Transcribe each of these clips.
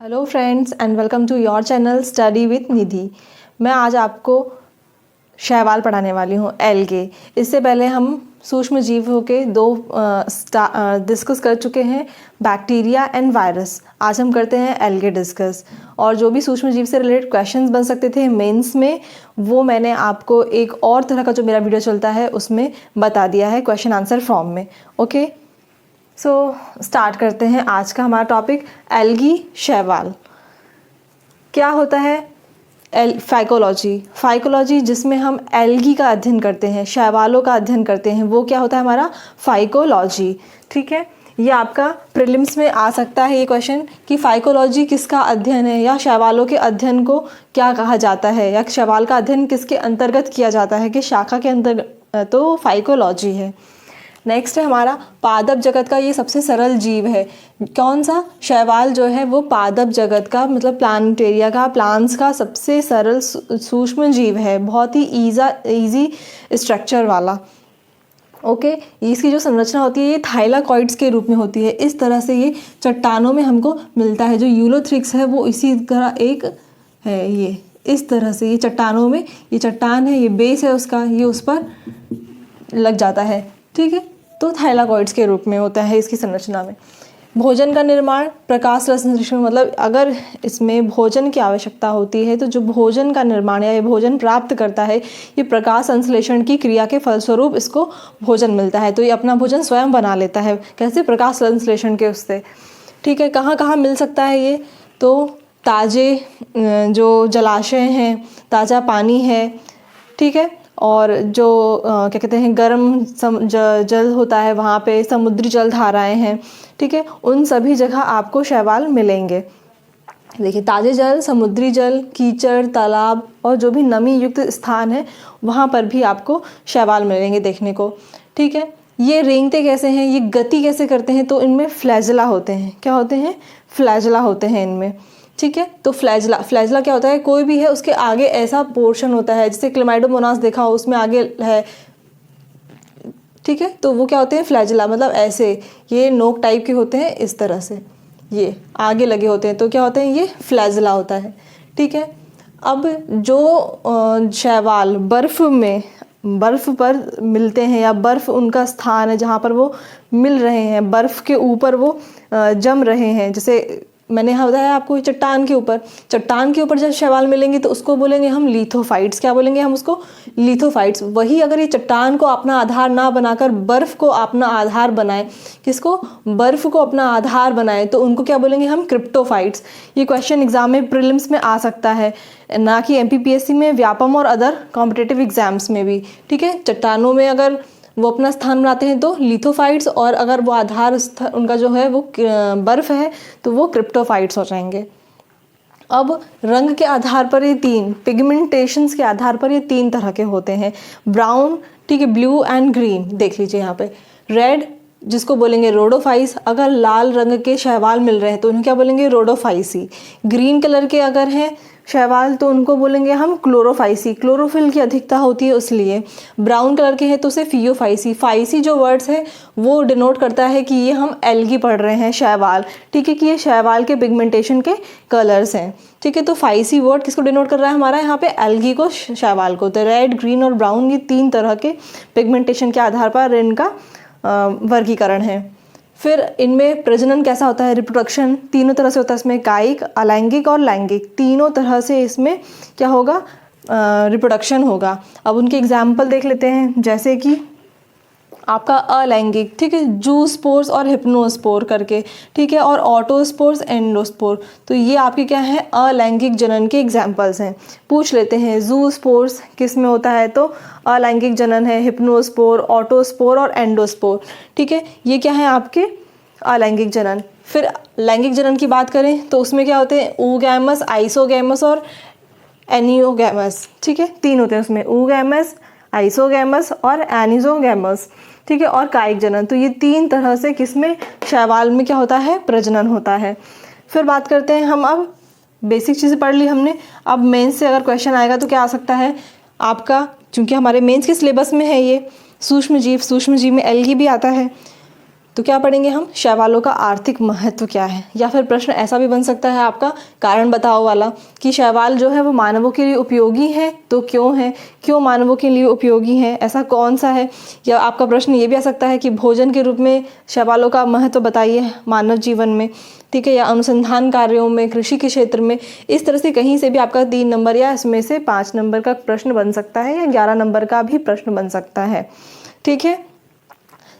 Hello friends and welcome to your channel study with Nidhi. मैं आज आपको शैवाल पढ़ाने वाली हूँ, एल्गे। इससे पहले हम सूक्ष्म जीवों के दो डिस्कस कर चुके हैं, बैक्टीरिया एंड वायरस। आज हम करते हैं एल्गे डिस्कस। और जो भी सूक्ष्म जीव से रिलेटेड क्वेश्चंस बन सकते थे मेंस में, वो मैंने आपको एक और तरह का जो मेरा वीडियो चलता है उसमें बता दिया है, क्वेश्चन आंसर फॉर्म में। ओके, सो स्टार्ट करते हैं आज का हमारा टॉपिक, एल्गी, शैवाल। क्या होता है फाइकोलॉजी, जिसमें हम एल्गी का अध्ययन करते हैं, शैवालों का अध्ययन करते हैं, वो क्या होता है हमारा फाइकोलॉजी। ठीक है, ये आपका प्रीलिम्स में आ सकता है ये क्वेश्चन कि फाइकोलॉजी किसका अध्ययन है, या शैवालों के अध्ययन को क्या कहा जाता है, या शैवाल का अध्ययन किसके अंतर्गत किया जाता है, कि शाखा के अंतर्गत, तो फाइकोलॉजी है। नेक्स्ट है हमारा पादप जगत का ये सबसे सरल जीव है। कौन सा? शैवाल जो है वो पादप जगत का, मतलब प्लांटेरिया का, प्लांट्स का सबसे सरल सूक्ष्म जीव है, बहुत ही इजी स्ट्रक्चर वाला। ओके, इसकी जो संरचना होती है ये थाइलाकॉइड्स के रूप में होती है। इस तरह से ये चट्टानों में हमको मिलता है। जो यूलोथ्रिक्स है वो इसी तरह एक है, ये इस तरह से ये चट्टानों में, ये चट्टान है, ये बेस है उसका, ये उस पर लग जाता है। ठीक है, तो थाइलाकॉइड्स के रूप में होता है इसकी संरचना में। भोजन का निर्माण प्रकाश संश्लेषण, मतलब अगर इसमें भोजन की आवश्यकता होती है तो जो भोजन का निर्माण या ये भोजन प्राप्त करता है, ये प्रकाश संश्लेषण की क्रिया के फलस्वरूप इसको भोजन मिलता है। तो ये अपना भोजन स्वयं बना लेता है। कैसे? प्रकाश संश्लेषण के उससे। ठीक है, कहाँ कहाँ मिल सकता है ये? तो ताजे जो जलाशय हैं, ताज़ा पानी है, ठीक है, और जो क्या कहते हैं गर्म जल होता है वहाँ पे, समुद्री जल धाराएं हैं, ठीक है, उन सभी जगह आपको शैवाल मिलेंगे। देखिए, ताज़े जल, समुद्री जल, कीचड़, तालाब और जो भी नमी युक्त स्थान है वहाँ पर भी आपको शैवाल मिलेंगे देखने को। ठीक है, ये रेंगते कैसे हैं, ये गति कैसे करते हैं? तो इनमें फ्लैजला होते हैं। क्या होते हैं? फ्लैजला होते हैं इनमें। ठीक है, तो फ्लैजला क्या होता है? कोई भी है उसके आगे ऐसा पोर्शन होता है, जैसे क्लेमाइडोमोनास देखा हो, उसमें आगे है। ठीक है, तो वो क्या होते हैं? फ्लैजला, मतलब ऐसे ये नोक टाइप के होते हैं, इस तरह से ये आगे लगे होते हैं, तो क्या होते हैं? ये फ्लैजला होता है। ठीक है, अब जो शैवाल बर्फ पर मिलते हैं, या बर्फ उनका स्थान है जहाँ पर वो मिल रहे हैं, बर्फ के ऊपर वो जम रहे हैं। जैसे मैंने यहाँ बताया आपको, चट्टान के ऊपर जब शैवाल मिलेंगे तो उसको बोलेंगे हम लिथोफाइट्स। क्या बोलेंगे हम उसको? लिथोफाइट्स। वही अगर ये चट्टान को अपना आधार ना बनाकर बर्फ को अपना आधार बनाए, किसको? बर्फ को अपना आधार बनाए, तो उनको क्या बोलेंगे हम? क्रिप्टोफाइट्स। ये क्वेश्चन एग्जाम में प्रीलिम्स में आ सकता है, ना कि MPPSC में, व्यापम और अदर कॉम्पिटेटिव एग्जाम्स में भी। ठीक है, चट्टानों में अगर वो अपना स्थान बनाते हैं तो लिथोफाइट्स, और अगर वो आधार उनका जो है वो बर्फ है तो वो क्रिप्टोफाइट्स हो जाएंगे। अब रंग के आधार पर ये तीन, पिगमेंटेशंस के आधार पर ये तीन तरह के होते हैं, ब्राउन, ठीक है, ब्लू एंड ग्रीन। देख लीजिए यहाँ पे, रेड जिसको बोलेंगे रोडोफाइस। अगर लाल रंग के शैवाल मिल रहे हैं तो उन्हें क्या बोलेंगे? रोडोफाइसी। ग्रीन कलर के अगर हैं शैवाल तो उनको बोलेंगे हम क्लोरोफाइसी, क्लोरोफिल की अधिकता होती है उसलिए। ब्राउन कलर के हैं तो उसे फियोफाइसी। फाइसी जो वर्ड्स है वो डिनोट करता है कि ये हम एल्गी पढ़ रहे हैं, शैवाल। ठीक है, कि ये शैवाल के पिगमेंटेशन के कलर्स हैं। ठीक है, तो फाइसी वर्ड किसको डिनोट कर रहा है हमारा यहाँ पे? एल्गी को, शैवाल को। तो रेड, ग्रीन और ब्राउन, ये तीन तरह के पिगमेंटेशन के आधार पर इनका वर्गीकरण है। फिर इनमें प्रजनन कैसा होता है? रिप्रोडक्शन तीनों तरह से होता है इसमें, कायिक, अलैंगिक और लैंगिक, तीनों तरह से इसमें क्या होगा? रिप्रोडक्शन होगा। अब उनके एग्जाम्पल देख लेते हैं, जैसे कि आपका अलैंगिक, ठीक है, जूस्पोर्स और हिप्नोस्पोर करके, ठीक है, और ऑटोस्पोर्स, एंडोस्पोर। तो ये आपके क्या है? अलैंगिक जनन के एग्जाम्पल्स हैं। पूछ लेते हैं, जूस्पोर्स किस में होता है? तो अलैंगिक जनन है, हिप्नोस्पोर, ऑटोस्पोर और एंडोस्पोर। ठीक है, ये क्या है आपके? अलैंगिक जनन। फिर लैंगिक जनन की बात करें तो उसमें क्या होते हैं? oogamous, आइसोगैमस और एनियोगैमस। ठीक है, तीन होते हैं उसमें, oogamous, आइसोगैमस और एनिजोगैमस। ठीक है, और कायिक जनन। तो ये तीन तरह से किसमें? शैवाल में क्या होता है? प्रजनन होता है। फिर बात करते हैं हम, अब बेसिक चीज़ें पढ़ ली हमने। अब मेंस से अगर क्वेश्चन आएगा तो क्या आ सकता है आपका? चूंकि हमारे मेंस के सिलेबस में है ये सूक्ष्म जीव में एल्गी भी आता है। तो क्या पढ़ेंगे हम, शैवालों का आर्थिक महत्व क्या है। या फिर प्रश्न ऐसा भी बन सकता है आपका कारण बताओ वाला, कि शैवाल जो है वो मानवों के लिए उपयोगी है तो क्यों है, क्यों मानवों के लिए उपयोगी है, ऐसा कौन सा है। या आपका प्रश्न ये भी आ सकता है कि भोजन के रूप में शैवालों का महत्व बताइए मानव जीवन में, ठीक है, या अनुसंधान कार्यों में, कृषि के क्षेत्र में। इस तरह से कहीं से भी आपका 3 नंबर या इसमें से 5 नंबर का प्रश्न बन सकता है, या 11 नंबर का भी प्रश्न बन सकता है, ठीक है।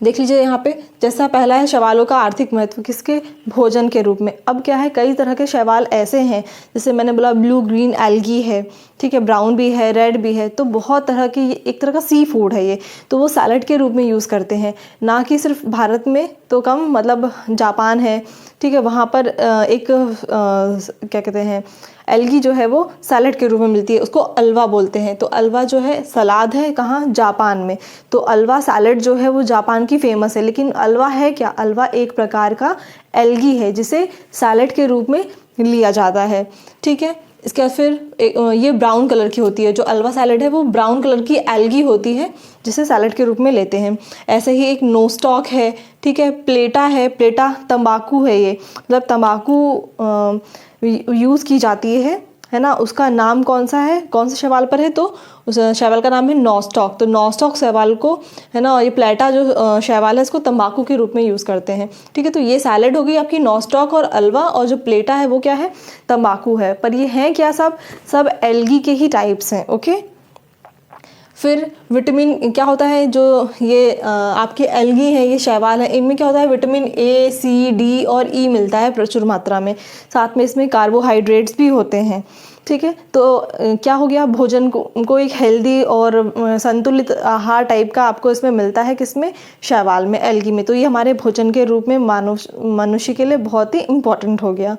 देख लीजिए यहाँ पे, जैसा पहला है शैवालों का आर्थिक महत्व किसके, भोजन के रूप में। अब क्या है, कई तरह के शैवाल ऐसे हैं, जैसे मैंने बोला ब्लू ग्रीन एल्गी है, ठीक है, ब्राउन भी है, रेड भी है, तो बहुत तरह की, एक तरह का सी फूड है ये, तो वो सैलड के रूप में यूज़ करते हैं, ना कि सिर्फ भारत में तो कम, मतलब जापान है, ठीक है, वहाँ पर एक क्या कहते हैं, एल्गी जो है वो सैलड के रूप में मिलती है, उसको अल्वा बोलते हैं। तो अल्वा जो है सलाद है कहाँ, जापान में, तो अल्वा सैलड जो है वो जापान की फेमस है। लेकिन अल्वा है क्या, अल्वा एक प्रकार का एल्गी है जिसे सैलड के रूप में लिया जाता है, ठीक है। इसके बाद फिर ये ब्राउन कलर की होती है, जो अल्वा सैलड है वो ब्राउन कलर की एल्गी होती है जिसे सैलड के रूप में लेते हैं। ऐसे ही एक नोस्टॉक है, ठीक है, प्लेटा है, प्लेटा तंबाकू है, ये मतलब तंबाकू यूज़ की जाती है ना, उसका नाम कौन सा है, कौन से शैवाल पर है, तो उस शैवाल का नाम है नॉस्टॉक। तो नॉस्टॉक शैवाल को, है ना, ये प्लेटा जो शैवाल है इसको तंबाकू के रूप में यूज़ करते हैं, ठीक है। तो ये सैलड हो गई आपकी नॉस्टॉक और अल्वा, और जो प्लेटा है वो क्या है, तंबाकू है। पर ये हैं क्या, सब एल्गी के ही टाइप्स हैं, ओके। फिर विटामिन क्या होता है, जो ये आपके एल्गी हैं, ये शैवाल हैं, इनमें क्या होता है, विटामिन ए, सी, डी और ई मिलता है प्रचुर मात्रा में, साथ में इसमें कार्बोहाइड्रेट्स भी होते हैं, ठीक है। तो क्या हो गया, भोजन को एक हेल्दी और संतुलित आहार टाइप का आपको इसमें मिलता है, किसमें, शैवाल में, एल्गी में। तो ये हमारे भोजन के रूप में मनुष्य के लिए बहुत ही इम्पोर्टेंट हो गया।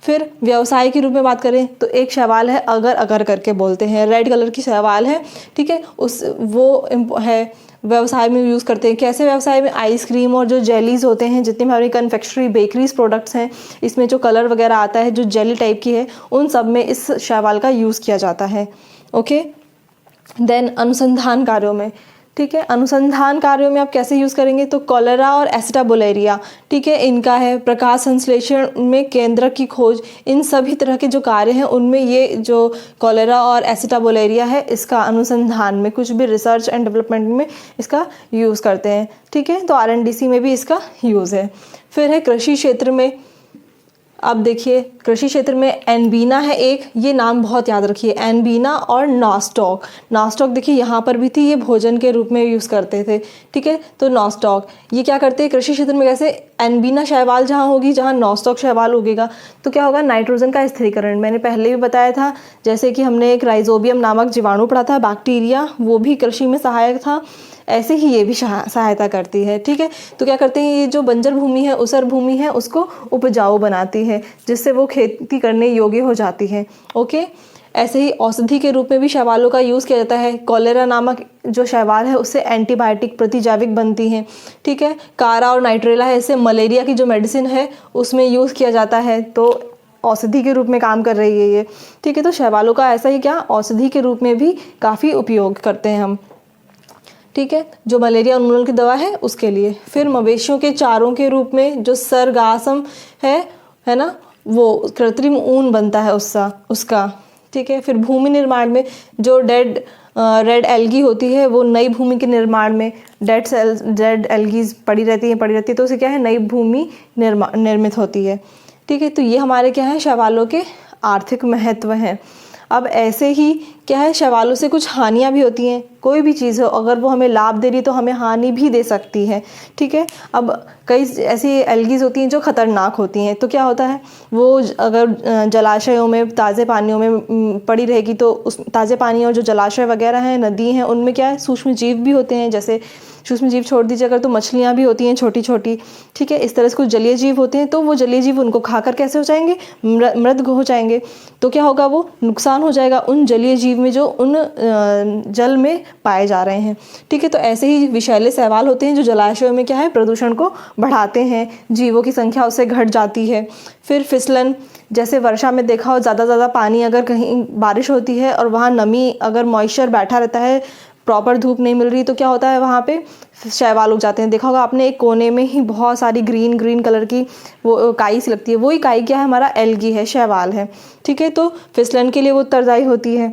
फिर व्यवसाय के रूप में बात करें तो एक शैवाल है अगर अगर करके बोलते हैं, रेड कलर की शैवाल है, ठीक है, वो है व्यवसाय में यूज़ करते हैं। कैसे व्यवसाय में, आइसक्रीम और जो जेलीज होते हैं, जितनी भी हमारी कन्फेक्शनरी बेकरीज प्रोडक्ट्स हैं, इसमें जो कलर वगैरह आता है जो जेली टाइप की है, उन सब में इस शैवाल का यूज़ किया जाता है, ओके। देन अनुसंधान कार्यों में, ठीक है, अनुसंधान कार्यों में आप कैसे यूज़ करेंगे, तो कॉलेरा और एसिटाबुलेरिया, ठीक है, इनका है प्रकाश संश्लेषण में केंद्रक की खोज, इन सभी तरह के जो कार्य हैं उनमें ये जो कॉलेरा और एसिटाबुलेरिया है इसका अनुसंधान में, कुछ भी रिसर्च एंड डेवलपमेंट में इसका यूज़ करते हैं, ठीक है। तो RNDC में भी इसका यूज़ है। फिर है कृषि क्षेत्र में, अब देखिए कृषि क्षेत्र में एनबीना है एक, ये नाम बहुत याद रखिए, एनबीना और नॉस्टॉक। नॉस्टॉक देखिए यहाँ पर भी थी, ये भोजन के रूप में यूज़ करते थे, ठीक है। तो नॉस्टॉक ये क्या करते हैं कृषि क्षेत्र में, कैसे, एनबीना शैवाल जहाँ होगी, जहाँ नॉस्टॉक शैवाल उगेगा तो क्या होगा, नाइट्रोजन का स्थिरीकरण। मैंने पहले भी बताया था, जैसे कि हमने एक राइजोबियम नामक जीवाणु पढ़ा था, बैक्टीरिया, वो भी कृषि में सहायक था, ऐसे ही ये भी सहायता करती है, ठीक है। तो क्या करते हैं, ये जो बंजर भूमि है, ऊसर भूमि है, उसको उपजाऊ बनाती है, जिससे वो खेती करने योग्य हो जाती है, ओके। ऐसे ही औषधि के रूप में भी शैवालों का यूज़ किया जाता है। कॉलेरा नामक जो शैवाल है उससे एंटीबायोटिक प्रतिजैविक बनती हैं, ठीक है। कारा और नाइट्रेला है, इससे मलेरिया की जो मेडिसिन है उसमें यूज़ किया जाता है, तो औषधि के रूप में काम कर रही है ये, ठीक है। तो शैवालों का ऐसा ही क्या, औषधि के रूप में भी काफ़ी उपयोग करते हैं हम, ठीक है, जो मलेरिया उन्मूलन की दवा है उसके लिए। फिर मवेशियों के चारों के रूप में जो सरगासम है ना, वो कृत्रिम ऊन बनता है उसका, ठीक है। फिर भूमि निर्माण में जो रेड एल्गी होती है, वो नई भूमि के निर्माण में, डेड एल्गीज पड़ी रहती है, तो उसे क्या है, नई भूमि निर्मित होती है, ठीक है। तो ये हमारे क्या है, शैवालों के आर्थिक महत्व हैं। अब ऐसे ही क्या है, शैवालों से कुछ हानियाँ भी होती हैं। कोई भी चीज़ हो, अगर वो हमें लाभ दे रही है तो हमें हानि भी दे सकती है, ठीक है। अब कई ऐसी एल्गीज होती हैं जो ख़तरनाक होती हैं, तो क्या होता है, वो अगर जलाशयों में, ताज़े पानियों में पड़ी रहेगी तो उस ताज़े पानी और जो जलाशय वगैरह हैं, नदी हैं, उनमें क्या है, सूक्ष्म जीव भी होते हैं, जैसे सूक्ष्म जीव छोड़ दीजिए अगर, तो मछलियाँ भी होती हैं छोटी छोटी, ठीक है। इस तरह से कुछ जलीय जीव होते हैं, तो वो जलीय जीव उनको खाकर कैसे हो जाएंगे, मृत हो जाएंगे। तो क्या होगा, वो नुकसान हो जाएगा उन जलीय जीव में जो उन जल में पाए जा रहे हैं, ठीक है। तो ऐसे ही विषैले शैवाल होते हैं जो जलाशयों में क्या है, प्रदूषण को बढ़ाते हैं, जीवों की संख्या उससे घट जाती है। फिर फिसलन, जैसे वर्षा में देखा हो, ज़्यादा पानी अगर कहीं बारिश होती है और वहाँ नमी, अगर मॉइस्चर बैठा रहता है प्रॉपर धूप नहीं मिल रही तो क्या होता है वहाँ पे शैवाल उग जाते हैं। देखा होगा आपने एक कोने में ही बहुत सारी ग्रीन ग्रीन कलर की वो काई सी लगती है, वही काई क्या है, हमारा एल्गी है, शैवाल है। ठीक है, तो फिसलन के लिए वो उत्तरदायी होती है।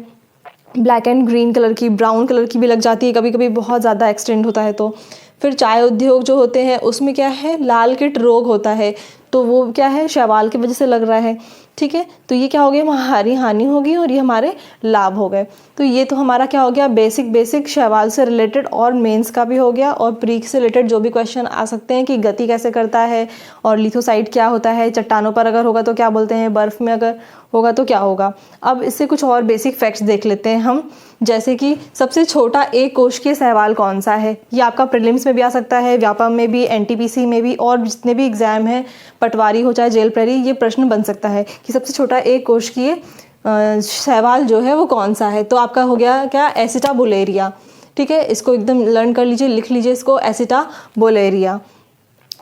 ब्लैक एंड ग्रीन कलर की, ब्राउन कलर की भी लग जाती है कभी कभी, बहुत ज़्यादा एक्सटेंड होता है तो। फिर चाय उद्योग जो होते हैं उसमें क्या है, लाल कीट रोग होता है, तो वो क्या है, शैवाल की वजह से लग रहा है। ठीक है, तो ये क्या हो गया, हमारी हानि होगी और ये हमारे लाभ हो गए। तो ये तो हमारा क्या हो गया, बेसिक शैवाल से रिलेटेड और मेंस का भी हो गया, और प्री से रिलेटेड जो भी क्वेश्चन आ सकते हैं कि गति कैसे करता है, और लिथोसाइट क्या होता है, चट्टानों पर अगर होगा तो क्या बोलते हैं, बर्फ़ में अगर होगा तो क्या होगा। अब इससे कुछ और बेसिक फैक्ट्स देख लेते हैं हम, जैसे कि सबसे छोटा एक कोशिकीय शैवाल कौन सा है। ये आपका प्रीलिम्स में भी आ सकता है, व्यापम में भी, एनटीपीसी में भी, और जितने भी एग्जाम हैं, पटवारी हो चाहे जेल प्रहरी, ये प्रश्न बन सकता है कि सबसे छोटा एक कोशिकीय शैवाल जो है वो कौन सा है। तो आपका हो गया क्या, एसिटाबुलेरिया। ठीक है, इसको एकदम लर्न कर लीजिए, लिख लीजिए इसको, एसिटाबुलेरिया।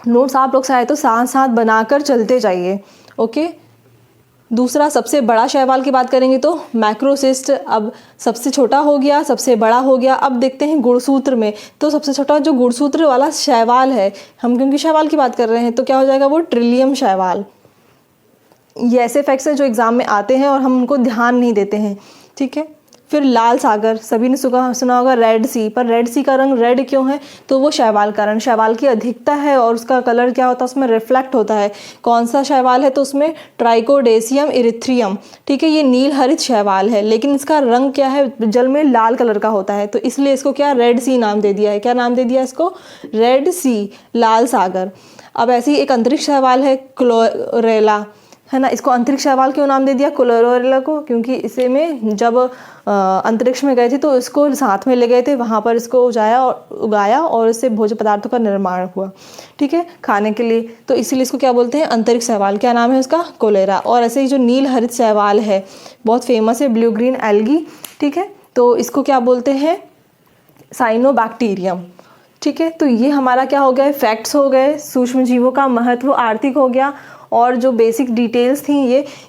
नोट्स आप लोग चाहे तो साथ साथ बनाकर चलते जाइए। ओके, दूसरा सबसे बड़ा शैवाल की बात करेंगे तो मैक्रोसिस्ट। अब सबसे छोटा हो गया, सबसे बड़ा हो गया। अब देखते हैं गुणसूत्र में, तो सबसे छोटा जो गुणसूत्र वाला शैवाल है, हम क्योंकि शैवाल की बात कर रहे हैं तो क्या हो जाएगा, वो ट्रिलियम शैवाल। ये ऐसे फैक्ट्स हैं जो एग्जाम में आते हैं और हम उनको ध्यान नहीं देते हैं। ठीक है, फिर लाल सागर, सभी ने सुना होगा रेड सी, पर रेड सी का रंग रेड क्यों है, तो वो शैवाल का रंग, शैवाल की अधिकता है और उसका कलर क्या होता है, उसमें रिफ्लेक्ट होता है। कौन सा शैवाल है, तो उसमें ट्राइकोडेसियम इरिथ्रियम। ठीक है, ये नील हरित शैवाल है, लेकिन इसका रंग क्या है, जल में लाल कलर का होता है, तो इसलिए इसको क्या रेड सी नाम दे दिया है। क्या नाम दे दिया इसको, रेड सी, लाल सागर। अब ऐसे ही एक अंतरिक्ष शैवाल है क्लोरेला, है ना। इसको अंतरिक्ष शैवाल क्यों नाम दे दिया क्लोरेला को, क्योंकि इसे में जब अंतरिक्ष में गए थे तो इसको साथ में ले गए थे, वहाँ पर इसको उगाया और इससे भोज्य पदार्थों का निर्माण हुआ। ठीक है, खाने के लिए, तो इसीलिए इसको क्या बोलते हैं, अंतरिक्ष शैवाल। क्या नाम है उसका, कोलेरा। और ऐसे ही जो नील हरित शैवाल है, बहुत फेमस है, ब्लू ग्रीन एल्गी। ठीक है, तो इसको क्या बोलते हैं, साइनोबैक्टीरियम। ठीक है, तो ये हमारा क्या हो गया, फैक्ट्स हो गए, सूक्ष्म जीवों का महत्व आर्थिक हो गया, और जो बेसिक डिटेल्स थी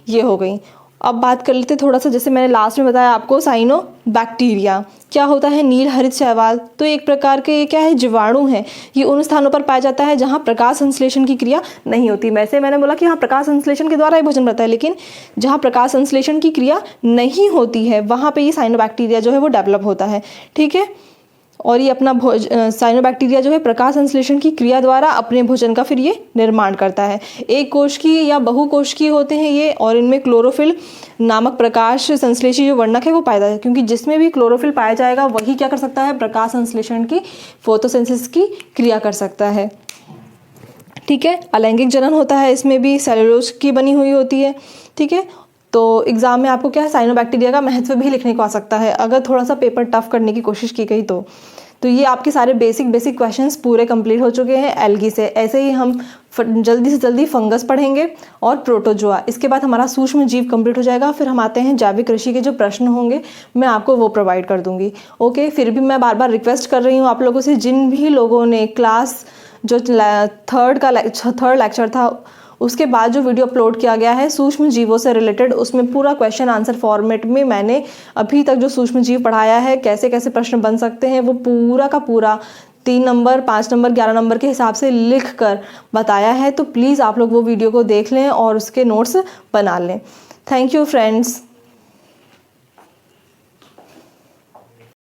ये हो गई। अब बात कर लेते थोड़ा सा, जैसे मैंने लास्ट में बताया आपको, साइनोबैक्टीरिया क्या होता है, नील हरित शैवाल। तो एक प्रकार के ये क्या है, जीवाणु है। ये उन स्थानों पर पाया जाता है जहाँ प्रकाश संश्लेषण की क्रिया नहीं होती। वैसे मैंने बोला कि हाँ, प्रकाश संश्लेषण के द्वारा ही भोजन बनता है, लेकिन जहाँ प्रकाश संश्लेषण की क्रिया नहीं होती है वहाँ पे ये साइनोबैक्टीरिया जो है वो डेवलप होता है। ठीक है, और ये अपना साइनोबैक्टीरिया जो है प्रकाश संश्लेषण की क्रिया द्वारा अपने भोजन का फिर ये निर्माण करता है। एक कोशिकीय या बहुकोशिकीय होते हैं ये, और इनमें क्लोरोफिल नामक प्रकाश संश्लेषी जो वर्णक है वो पाया जाता है, क्योंकि जिसमें भी क्लोरोफिल पाया जाएगा वही क्या कर सकता है, प्रकाश संश्लेषण की, फोटोसिंथेसिस की क्रिया कर सकता है। ठीक है, अलैंगिक जनन होता है, इसमें भी सेलुलोज की बनी हुई होती है। ठीक है, तो एग्जाम में आपको क्या है, साइनोबैक्टीरिया का महत्व भी लिखने को आ सकता है, अगर थोड़ा सा पेपर टफ करने की कोशिश की गई तो ये आपके सारे बेसिक क्वेश्चंस पूरे कंप्लीट हो चुके हैं एल्गी से। ऐसे ही हम जल्दी से जल्दी फंगस पढ़ेंगे और प्रोटोजोआ, इसके बाद हमारा सूक्ष्म जीव कंप्लीट हो जाएगा। फिर हम आते हैं जैविक कृषि के जो प्रश्न होंगे मैं आपको वो प्रोवाइड कर दूंगी। ओके, फिर भी मैं बार बार रिक्वेस्ट कर रही हूँ आप लोगों से, जिन भी लोगों ने क्लास जो थर्ड लेक्चर था उसके बाद जो वीडियो अपलोड किया गया है सूक्ष्म जीवों से रिलेटेड, उसमें पूरा क्वेश्चन आंसर फॉर्मेट में मैंने अभी तक जो सूक्ष्म जीव पढ़ाया है, कैसे कैसे प्रश्न बन सकते हैं, वो पूरा का पूरा 3 नंबर, 5 नंबर, 11 नंबर के हिसाब से लिख कर बताया है। तो प्लीज़ आप लोग वो वीडियो को देख लें और उसके नोट्स बना लें। Thank you friends.